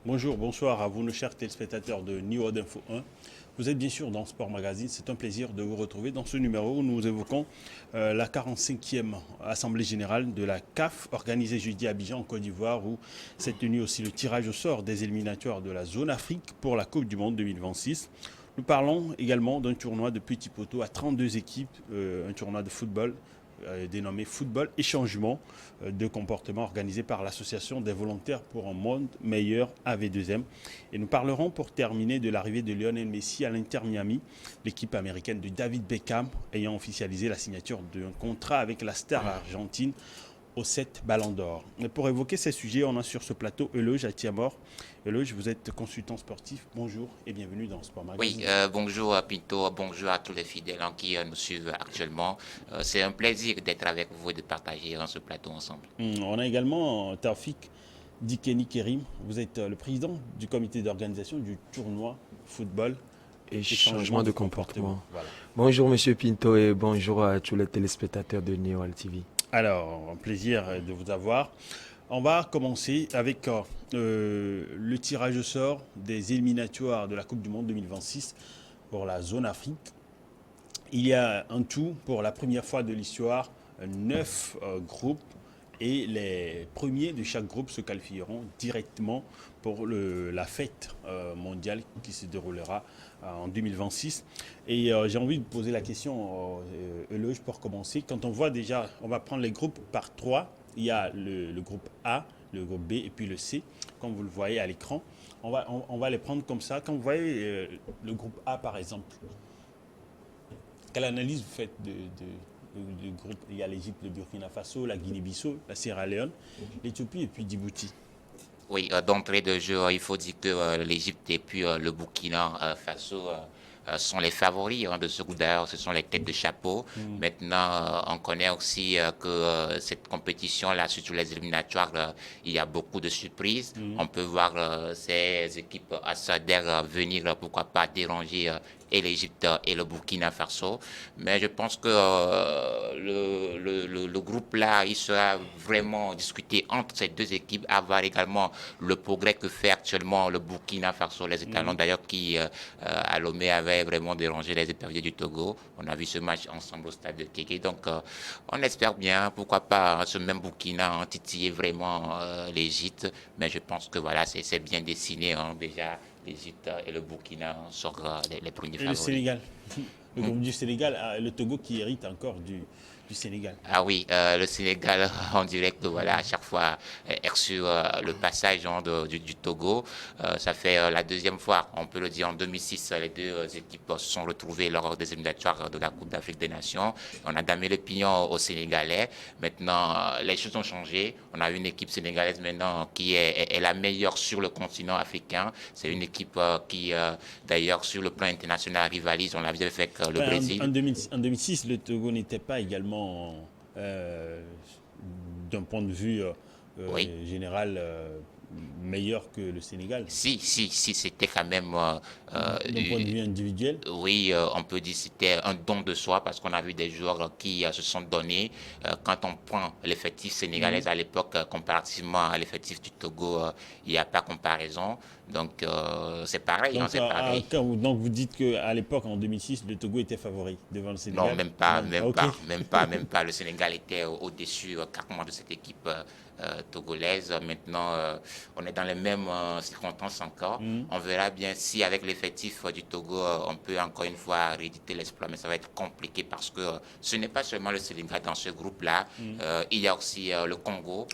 Bonjour, bonsoir à vous, nos chers téléspectateurs de New World Info 1. Vous êtes bien sûr dans Sport Magazine. C'est un plaisir de vous retrouver dans ce numéro où nous évoquons la 45e Assemblée Générale de la CAF, organisée jeudi à Abidjan, en Côte d'Ivoire, où s'est tenu aussi le tirage au sort des éliminatoires de la zone Afrique pour la Coupe du Monde 2026. Nous parlons également d'un tournoi de petits poteaux à 32 équipes, un tournoi de football dénommé Football et Changement de comportement organisé par l'Association des volontaires pour un monde meilleur AV2M. Et nous parlerons pour terminer de l'arrivée de Lionel Messi à l'Inter Miami, l'équipe américaine de David Beckham ayant officialisé la signature d'un contrat avec la star argentine aux 7 ballons d'or. Et pour évoquer ces sujets, on a sur ce plateau Eloge Atiamor. Eloge, vous êtes consultant sportif. Bonjour et bienvenue dans Sport Oui, Magazine. bonjour Pinto, bonjour à tous les fidèles qui nous suivent actuellement. C'est un plaisir d'être avec vous et de partager ce plateau ensemble. On a également Taufik Dikeni Kerim. Vous êtes le président du comité d'organisation du tournoi football Et et changement changement de de comportement. comportement. Voilà. Bonjour Monsieur Pinto et bonjour à tous les téléspectateurs de Neowal TV. Alors, un plaisir de vous avoir. On va commencer avec le tirage au sort des éliminatoires de la Coupe du Monde 2026 pour la zone Afrique. Il y a en tout, pour la première fois de l'histoire, 9 groupes et les premiers de chaque groupe se qualifieront directement pour la fête mondiale qui se déroulera en 2026. Et j'ai envie de poser la question, Eloge, pour commencer. Quand on voit déjà, on va prendre les groupes par trois. Il y a le groupe A, le groupe B et puis le C, comme vous le voyez à l'écran. On va les prendre comme ça. Quand vous voyez le groupe A, par exemple, quelle analyse vous faites du groupe? Il y a l'Égypte, le Burkina Faso, la Guinée-Bissau, la Sierra Leone, l'Éthiopie et puis Djibouti. Oui, d'entrée de jeu, il faut dire que l'Égypte et puis le Burkina Faso sont les favoris de ce groupe. D'ailleurs, ce sont les têtes de chapeau. Mm. Maintenant, on connaît aussi que cette compétition-là, surtout les éliminatoires, il y a beaucoup de surprises. Mm. On peut voir ces équipes Assader venir, pourquoi pas, déranger et l'Égypte et le Burkina Faso. Mais je pense que le groupe là, il sera vraiment discuté entre ces deux équipes, à voir également le progrès que fait actuellement le Burkina Faso, les étalons Mm. d'ailleurs qui à Lomé avaient vraiment dérangé les éperviers du Togo. On a vu ce match ensemble au stade de Kéké. Donc on espère bien, pourquoi pas ce même Burkina titiller vraiment l'Égypte. Mais je pense que voilà, c'est bien dessiné déjà. L'Égypte et le Burkina sont les premiers Et le favoris. Sénégal. Le groupe du Sénégal, le Togo qui hérite encore du Sénégal. Ah oui, le Sénégal, on dirait que voilà, à chaque fois, sur le passage du Togo, ça fait la deuxième fois, on peut le dire en 2006, les deux équipes se sont retrouvées lors des éliminatoires de la Coupe d'Afrique des Nations. On a damé le pignon aux Sénégalais. Maintenant, les choses ont changé. On a une équipe sénégalaise maintenant qui est la meilleure sur le continent africain. C'est une équipe qui, d'ailleurs, sur le plan international, rivalise. On l'a vu avec le Enfin, Brésil. en 2006, le Togo n'était pas également, euh, d'un point de vue Oui. général, meilleur que le Sénégal. Si, c'était quand même D'un point de vue individuel. oui, on peut dire que c'était un don de soi parce qu'on a vu des joueurs qui se sont donnés. Quand on prend l'effectif sénégalais Mm. à l'époque, comparativement à l'effectif du Togo, il n'y a pas comparaison. Donc, c'est pareil, Donc, c'est pareil. donc vous dites qu'à l'époque, en 2006, le Togo était favori devant le Non, Sénégal? même pas, Non. même Ok. pas, même pas, même pas. Le Sénégal était au-dessus carrément de cette équipe togolaise. Maintenant, on est dans les mêmes circonstances encore. Mm. On verra bien si avec l'effectif du Togo, on peut encore une fois rééditer l'exploit, mais ça va être compliqué parce que ce n'est pas seulement le Sénégal dans ce groupe-là. Mm. Il y a aussi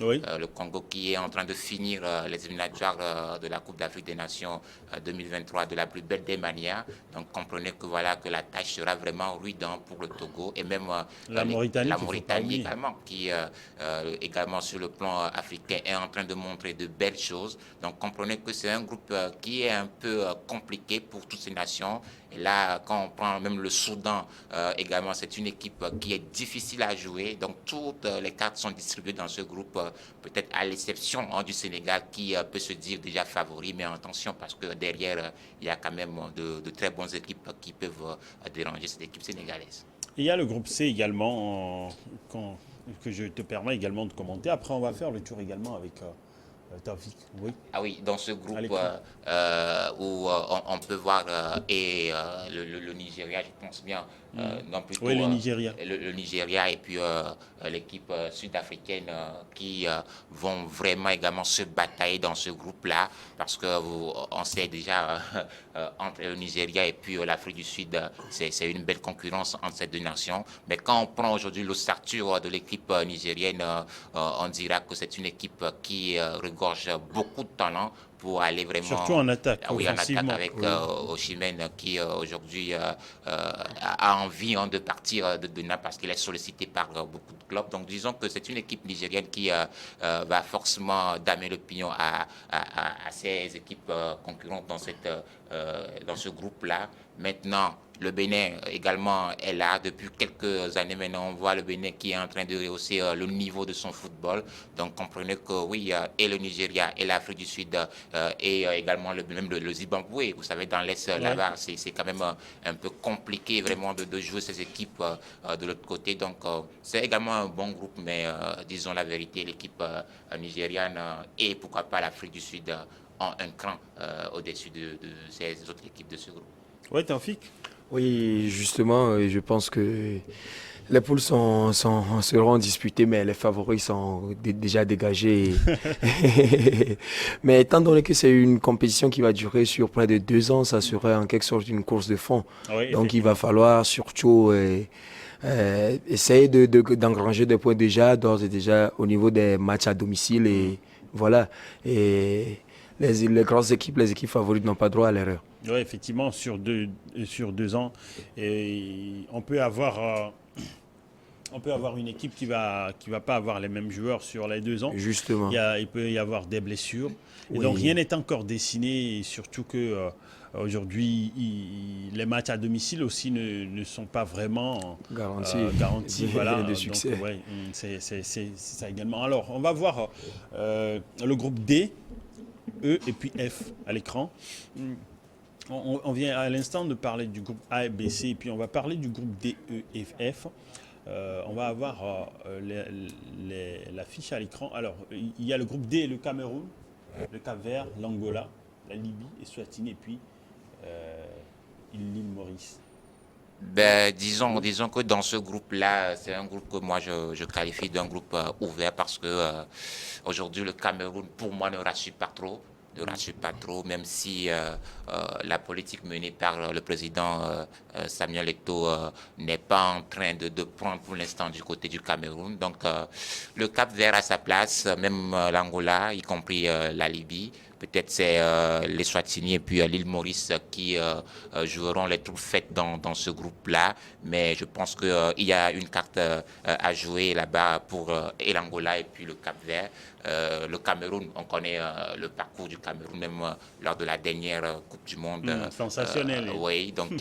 Oui. Le Congo qui est en train de finir les éliminatoires de la Coupe d'Afrique des Nations 2023 de la plus belle des manières. Donc comprenez que voilà que la tâche sera vraiment rude pour le Togo et même La Mauritanie la qu'il ne faut pas Mauritanie oublier. également, qui également sur le plan africain est en train de montrer de belles choses. Donc comprenez que c'est un groupe qui est un peu compliqué pour toutes ces nations. Et là, quand on prend même le Soudan également, c'est une équipe qui est difficile à jouer. Donc toutes les cartes sont distribuées dans ce groupe, peut-être à l'exception du Sénégal qui peut se dire déjà favori. Mais attention parce que derrière, il y a quand même de très bonnes équipes qui peuvent déranger cette équipe sénégalaise. Il y a le groupe C également, que je te permets également de commenter. Après, on va faire le tour également avec Taoufik, oui. Ah oui, dans ce À groupe l'écran. où on peut voir le Nigeria, je pense bien, non Oui, plutôt le Nigeria. le Nigeria et puis l'équipe sud-africaine qui vont vraiment également se batailler dans ce groupe-là parce que on sait déjà entre le Nigeria et puis l'Afrique du Sud, c'est une belle concurrence entre ces deux nations. Mais quand on prend aujourd'hui l'ossature de l'équipe nigérienne, on dira que c'est une équipe qui regorge beaucoup de talent pour aller Surtout vraiment en attaque, oui, en attaque offensivement. avec Oui, Osimhen qui aujourd'hui a envie de partir de Naples parce qu'il est sollicité par beaucoup de clubs. Donc disons que c'est une équipe nigérienne qui va forcément damer l'opinion à ces équipes concurrentes dans ce groupe-là. Maintenant, le Bénin également est là depuis quelques années maintenant. On voit le Bénin qui est en train de rehausser le niveau de son football. Donc comprenez que oui, et le Nigeria et l'Afrique du Sud et également même le Zimbabwe, vous savez, dans l'Est Ouais. là-bas, c'est quand même un peu compliqué vraiment de jouer ces équipes de l'autre côté. Donc c'est également un bon groupe, mais disons la vérité, l'équipe nigériane et pourquoi pas l'Afrique du Sud ont un cran au-dessus de ces autres équipes de ce groupe. Oui, Taoufik. oui, justement, je pense que les poules seront disputées, mais les favoris sont déjà dégagés. Mais étant donné que c'est une compétition qui va durer sur près de 2 ans, ça serait en quelque sorte une course de fond. Oui, Donc il va effectivement. falloir surtout essayer d'engranger des points déjà, d'ores et déjà au niveau des matchs à domicile. Mm. Et voilà. Et les grandes équipes, les équipes favorites n'ont pas droit à l'erreur. Oui, effectivement, sur 2 ans, et on peut avoir une équipe qui va pas avoir les mêmes joueurs sur les 2 ans. Justement. Il peut y avoir des blessures. Et donc rien Oui, n'est encore dessiné, et surtout que aujourd'hui, les matchs à domicile aussi ne sont pas vraiment garantie garantis. Voilà, de donc succès. ouais, c'est ça également. Alors, on va voir le groupe D, E et puis F à l'écran. On vient à l'instant de parler du groupe A, B, C, et puis on va parler du groupe D, E et F. On va avoir la fiche à l'écran. Alors, il y a le groupe D, le Cameroun, le Cap-Vert, l'Angola, la Libye, Eswatini, et puis euh, l'île Maurice. Ben, disons que dans ce groupe-là, c'est un groupe que moi je qualifie d'un groupe ouvert parce que aujourd'hui le Cameroun, pour moi, ne rassure pas trop. Ne rassure pas trop, même si la politique menée par le président Samuel Eto'o n'est pas en train de prendre pour l'instant du côté du Cameroun. Donc le Cap Vert à sa place, même l'Angola, y compris la Libye. Peut-être c'est les Swatini et puis l'île Maurice qui joueront les troupes faites dans ce groupe-là. Mais je pense qu'il y a une carte à jouer là-bas pour et l'Angola et puis le Cap-Vert. Le Cameroun, on connaît le parcours du Cameroun, même lors de la dernière Coupe du Monde. Sensationnel. Oui, donc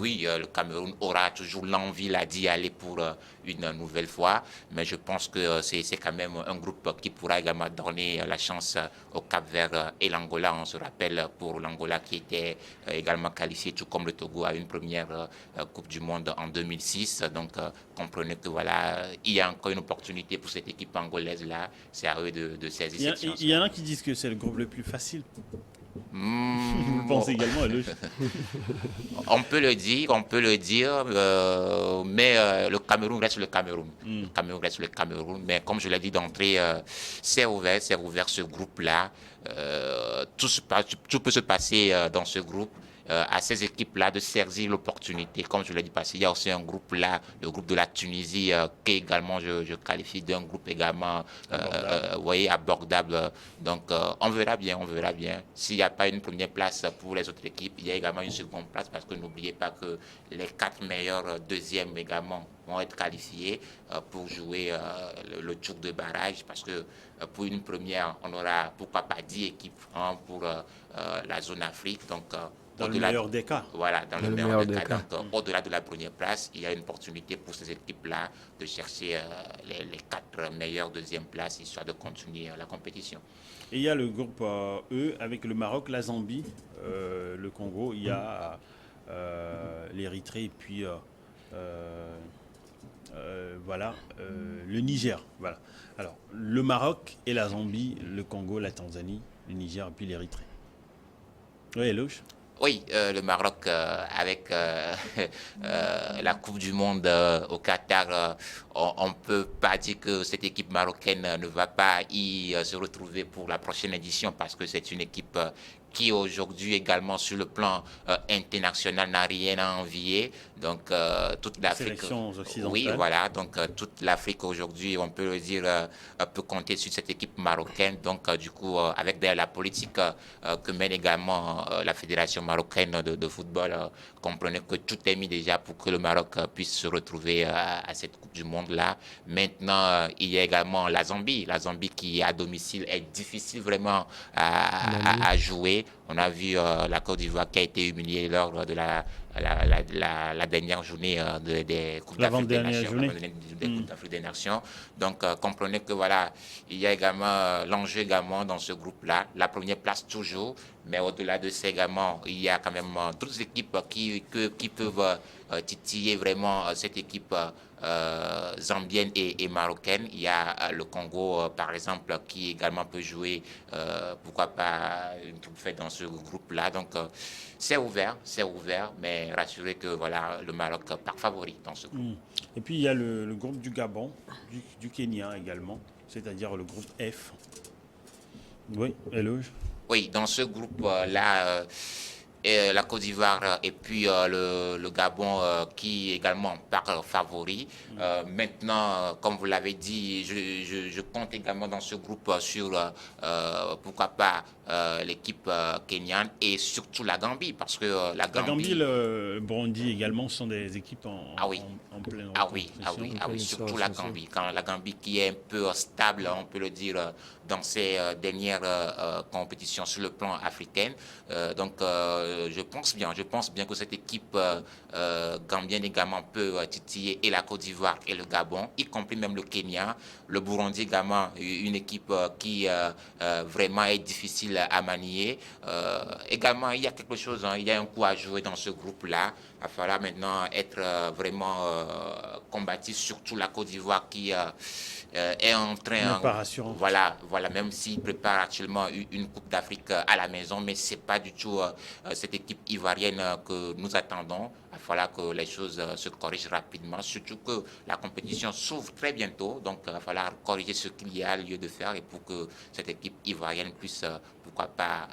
oui, le Cameroun aura toujours l'envie là d'y aller pour une nouvelle fois, mais je pense que c'est quand même un groupe qui pourra également donner la chance au Cap-Vert et l'Angola. On se rappelle pour l'Angola qui était également qualifié, tout comme le Togo, à une première Coupe du Monde en 2006. Donc comprenez que voilà, il y a encore une opportunité pour cette équipe angolaise là. C'est à eux de saisir cette Il chance y là. en a qui disent que c'est le groupe le plus facile. Je Hmm, pense également à logique. on peut le dire, mais le Cameroun reste le Cameroun. Mm. Le Cameroun reste le Cameroun, mais comme je l'ai dit d'entrée, c'est ouvert ce groupe-là. Tout peut se passer dans ce groupe. À ces équipes-là de saisir l'opportunité. Comme je l'ai dit, parce qu'il y a aussi un groupe là, le groupe de la Tunisie, qui également je qualifie d'un groupe également, Abordable. vous voyez, abordable. Donc on verra bien, on verra bien. S'il n'y a pas une première place pour les autres équipes, il y a également une seconde place parce que n'oubliez pas que les 4 meilleurs deuxièmes également vont être qualifiés pour jouer le tour de barrage parce que pour une première, on aura pourquoi pas 10 équipes pour la zone Afrique. Donc Dans le au-delà, meilleur des cas. voilà, dans Dans le le meilleur meilleur des des cas. cas. Donc, au-delà de la première place, il y a une opportunité pour ces équipes-là de chercher les 4 meilleures deuxième places, histoire de continuer la compétition. Et il y a le groupe E avec le Maroc, la Zambie, le Congo. Il y a l'Érythrée et puis voilà, le Niger. Voilà. Alors, le Maroc et la Zambie, le Congo, la Tanzanie, le Niger et puis l'Érythrée. Oui, Eloge. Oui, le Maroc avec la Coupe du Monde au Qatar, on ne peut pas dire que cette équipe marocaine ne va pas y se retrouver pour la prochaine édition parce que c'est une équipe qui aujourd'hui également sur le plan international n'a rien à envier. Donc toute l'Afrique, Sélections oui, occidentales. voilà, donc toute l'Afrique aujourd'hui, on peut le dire, peut compter sur cette équipe marocaine. Donc du coup, avec d'ailleurs la politique que mène également la Fédération marocaine de football, comprenez que tout est mis déjà pour que le Maroc puisse se retrouver à cette Coupe du Monde-là. Maintenant, il y a également la Zambie. La Zambie qui, à domicile, est difficile vraiment à jouer. On a vu la Côte d'Ivoire qui a été humiliée lors de la dernière journée des Coupes d'Afrique des L'avant-dernière Nations. journée. Des Coupes d'Afrique des Nations. Donc, comprenez que voilà, il y a également l'enjeu également dans ce groupe-là. La première place toujours, mais au-delà de ça également, il y a quand même d'autres équipes qui peuvent titiller vraiment cette équipe zambienne et marocaine. Il y a le Congo, par exemple, qui également peut jouer, pourquoi pas, une troupe faite dans ce groupe-là. Donc, c'est ouvert, mais rassurez que voilà, le Maroc part favori dans ce groupe. Et puis il y a le groupe du Gabon, du Kenya également, c'est-à-dire le groupe F. Oui, Eloge. Oui, dans ce groupe-là, la Côte d'Ivoire et puis le Gabon qui également part favori. Maintenant, comme vous l'avez dit, je compte également dans ce groupe sur, pourquoi pas, l'équipe kenyane et surtout la Gambie, parce que la La Gambie, Gambie... le Burundi également sont des équipes Ah oui, en pleine ah oui, ah reconstruction. oui, ah oui, pleine surtout la restauration. Gambie. Quand la Gambie qui est un peu stable, on peut le dire, dans ses dernières compétitions sur le plan africain. Donc, je pense bien que cette équipe gambienne également peut titiller et la Côte d'Ivoire et le Gabon, y compris même le Kenya. Le Burundi également, une équipe qui vraiment est difficile à manier. Également, il y a quelque chose, hein, il y a un coup à jouer dans ce groupe-là. Il va falloir maintenant être vraiment combatif, surtout la Côte d'Ivoire qui est en N'est train, pas rassurant. voilà, même s'il prépare actuellement une Coupe d'Afrique à la maison, mais c'est pas du tout cette équipe ivoirienne que nous attendons. Il va falloir que les choses se corrigent rapidement, surtout que la compétition s'ouvre très bientôt, donc il va falloir corriger ce qu'il y a lieu de faire et pour que cette équipe ivoirienne puisse, pourquoi pas,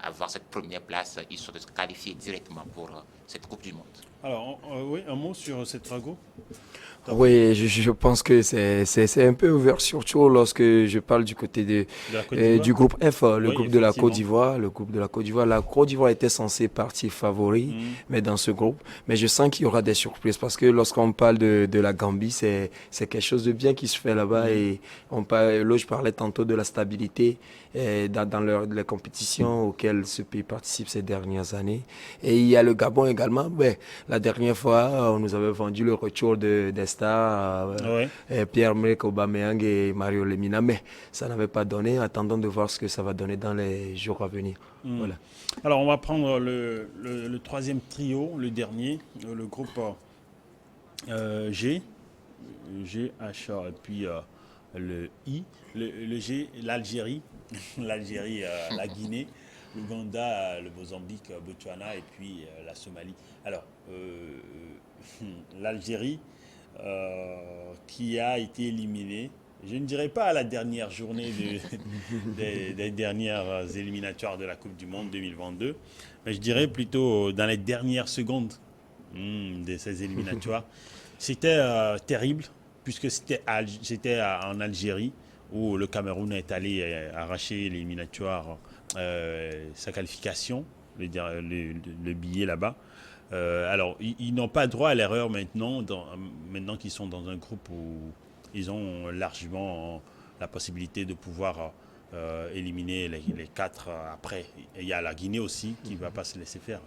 avoir cette première place, ils sont se qualifier directement pour cette Coupe du Monde. Alors, oui, un mot sur cette Trago. Oui, je pense que c'est un peu ouvert, surtout lorsque je parle du côté De la Côte d'Ivoire. du groupe F, le Oui, groupe de la effectivement. Côte d'Ivoire. Le groupe de la Côte d'Ivoire. La Côte d'Ivoire était censée partir favori, mais dans ce groupe. Mais je sens qu'il y aura des surprises parce que lorsqu'on parle de la Gambie, c'est quelque chose de bien qui se fait là-bas. Et là, je parlais tantôt de la stabilité dans les compétitions auxquelles ce pays participe ces dernières années. Et il y a le Gabon également. Ben, la dernière fois, on nous avait vendu le retour des stars, Ouais. Pierre-Emerick Aubameyang et Mario Lemina, mais ça n'avait pas donné. Attendons de voir ce que ça va donner dans les jours à venir. Voilà. Alors, on va prendre le troisième trio, le dernier, le groupe G, H, et puis le I. Le G, l'Algérie, l'Algérie, la Guinée, l'Ouganda, le Mozambique, Botswana et puis la Somalie. Alors, l'Algérie qui a été éliminée, je ne dirais pas à la dernière journée des dernières éliminatoires de la Coupe du Monde 2022, mais je dirais plutôt dans les dernières secondes de ces éliminatoires. C'était terrible, puisque c'était en Algérie, où le Cameroun est allé arracher l'éliminatoire, sa qualification, le billet là-bas. Alors, ils n'ont pas droit à l'erreur maintenant qu'ils sont dans un groupe où ils ont largement la possibilité de pouvoir éliminer les 4 après. Et il y a la Guinée aussi qui ne va pas se laisser faire.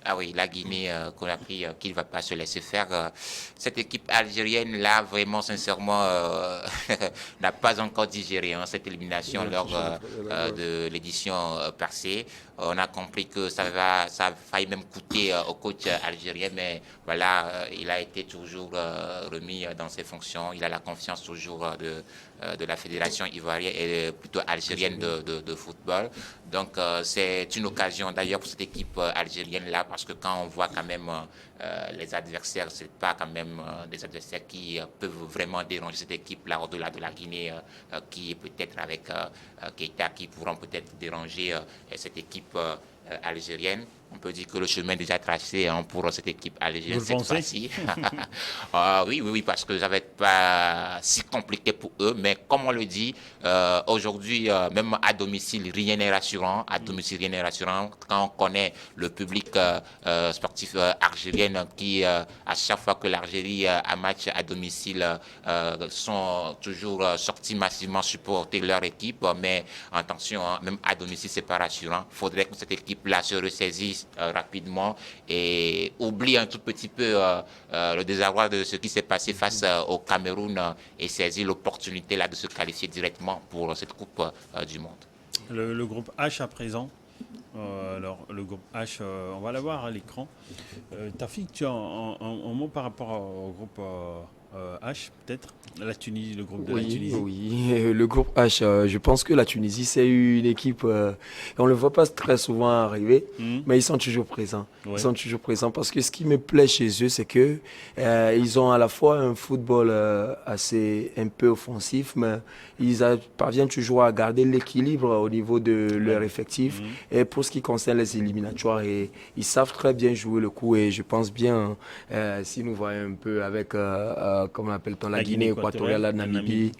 Ah oui, la Guinée qu'on a pris, qui ne va pas se laisser faire. Cette équipe algérienne, là, vraiment, sincèrement, n'a pas encore digéré cette élimination lors de l'édition passée. On a compris que ça a failli même coûter au coach algérien, mais voilà, il a été toujours remis dans ses fonctions. Il a la confiance toujours de la fédération ivoirienne et plutôt algérienne de football. Donc c'est une occasion d'ailleurs pour cette équipe algérienne-là, parce que quand on voit quand même les adversaires, c'est pas quand même des adversaires qui peuvent vraiment déranger cette équipe-là, au-delà de la Guinée, qui est peut-être avec Keita, qui pourront peut-être déranger cette équipe algérienne. On peut dire que le chemin est déjà tracé pour cette équipe algérienne cette fois-ci. Oui, parce que ça va être pas si compliqué pour eux. Mais comme on le dit, aujourd'hui, même à domicile, rien n'est rassurant. À domicile, rien n'est rassurant. Quand on connaît le public sportif algérien qui, à chaque fois que l'Algérie a match à domicile, sont toujours sortis massivement supporter leur équipe. Mais attention, même à domicile, c'est pas rassurant. Il faudrait que cette équipe-là se ressaisisse rapidement et oublie un tout petit peu le désarroi de ce qui s'est passé face au Cameroun et saisir l'opportunité là de se qualifier directement pour cette Coupe du Monde. Le groupe H à présent. Alors, le groupe H, on va l'avoir à l'écran. Tafik, tu as un mot par rapport au groupe H, peut-être la Tunisie, le groupe de la Tunisie. Oui, le groupe H, je pense que la Tunisie, c'est une équipe, on ne le voit pas très souvent arriver, mais ils sont toujours présents. Ouais. Ils sont toujours présents parce que ce qui me plaît chez eux, c'est que ils ont à la fois un football assez un peu offensif, mais ils parviennent toujours à garder l'équilibre au niveau de leur effectif. Et pour ce qui concerne les éliminatoires, ils savent très bien jouer le coup. Et je pense bien, si nous voyons un peu avec, comment appelle-t-on, la Guinée équatoriale, la Namibie,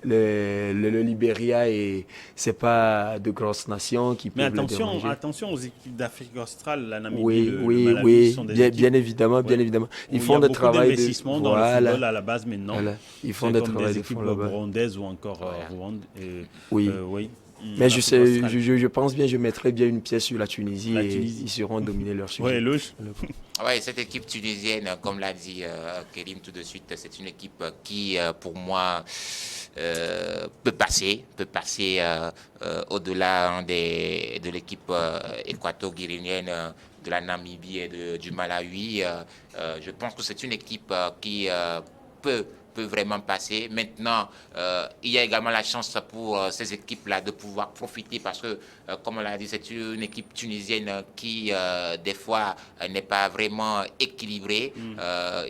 le Libéria, et c'est pas de grosses nations qui peuvent le déranger. Mais attention aux équipes d'Afrique australe, la Namibie, oui, le Malawi, sont des bien évidemment, bien évidemment. Ils font des travail d'investissement dans le football à la base maintenant. Voilà. Ils font des travail des équipes burundaises ou encore Rwanda. Oui. Mais je pense bien, je mettrai bien une pièce sur la Tunisie. Ils seront dominés leur sujet. Oui, cette équipe tunisienne, comme l'a dit Kérim tout de suite, c'est une équipe qui, pour moi, peut passer au-delà de l'équipe équato-guinéenne, de la Namibie et du Malawi. Je pense que c'est une équipe qui peut vraiment passer. Maintenant, il y a également la chance pour ces équipes-là de pouvoir profiter parce que, comme on l'a dit, c'est une équipe tunisienne qui, des fois, n'est pas vraiment équilibrée.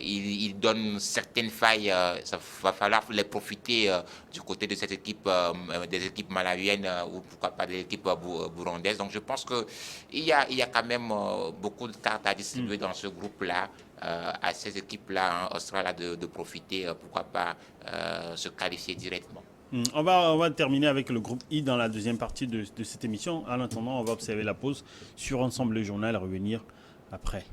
Il donne certaines failles. Ça va falloir les profiter du côté de cette équipe, des équipes malawiennes ou pourquoi pas des équipes burundaises. Donc, je pense qu'il y a quand même beaucoup de cartes à distribuer dans ce groupe-là. À ces équipes-là, australes, de profiter, pourquoi pas se qualifier directement. On va terminer avec le groupe I dans la deuxième partie de cette émission. En attendant, on va observer la pause sur Ensemble le Journal, revenir après.